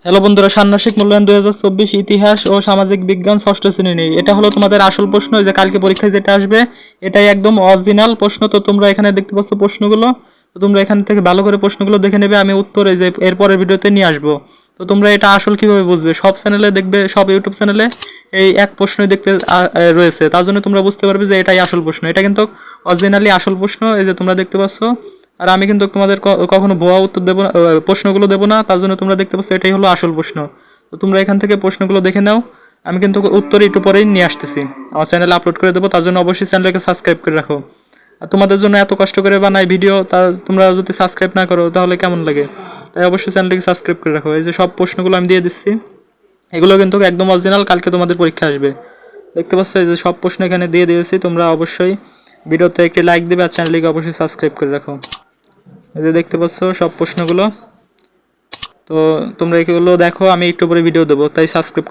Hello বন্ধুরা, ষান্মাসিক মূল্যায়ন 2024 ইতিহাস ও সামাজিক বিজ্ঞান ষষ্ঠ শ্রেণী। এটা হলো তোমাদের আসল প্রশ্ন, যে কালকে পরীক্ষায় যেটা আসবে এটাই একদম অরিজিনাল প্রশ্ন। তো তোমরা এখানে দেখতে পাচ্ছ প্রশ্নগুলো, তো তোমরা এখান থেকে ভালো করে প্রশ্নগুলো দেখে নেবে। আমি উত্তর এই যে এরপরের ভিডিওতে নিয়ে আসবো। তো তোমরা এটা আসল কিভাবে বুঝবে, সব চ্যানেলে দেখবে, সব ইউটিউব চ্যানেলে এই এক প্রশ্নই দেখতে রয়েছে, তার জন্য তোমরা বুঝতে পারবে যে এটাই আসল প্রশ্ন। এটা কিন্তু অরিজিনালি আসল প্রশ্ন, এই যে তোমরা দেখতে পাচ্ছ। আর আমি কিন্তু তোমাদের কখনো ভুয়া উত্তর দেবো না, প্রশ্নগুলো দেবো না, তার জন্য তোমরা দেখতে পাচ্ছ এটাই হলো আসল প্রশ্ন। তো তোমরা এখান থেকে প্রশ্নগুলো দেখে নাও, আমি কিন্তু উত্তর একটু পরেই নিয়ে আসতেছি, আমার চ্যানেলে আপলোড করে দেবো। তার জন্য অবশ্যই চ্যানেলকে সাবস্ক্রাইব করে রাখো। আর তোমাদের জন্য এত কষ্ট করে বানাই ভিডিও, তা তোমরা যদি সাবস্ক্রাইব না করো তাহলে কেমন লাগে? তাই অবশ্যই চ্যানেলটিকে সাবস্ক্রাইব করে রাখো। এই যে সব প্রশ্নগুলো আমি দিয়ে দিচ্ছি, এগুলো কিন্তু একদম অরিজিনাল, কালকে তোমাদের পরীক্ষা আসবে। দেখতে পাচ্ছ এই যে সব প্রশ্ন এখানে দিয়ে দিয়েছি। তোমরা অবশ্যই ভিডিওতে একটি লাইক দেবে আর চ্যানেলটিকে অবশ্যই সাবস্ক্রাইব করে রাখো। এই যে দেখতে পাচ্ছ সব প্রশ্নগুলো। তো তোমরা এগুলো দেখো, আমি একটু পরে ভিডিও দেবো, তাই সাবস্ক্রাইব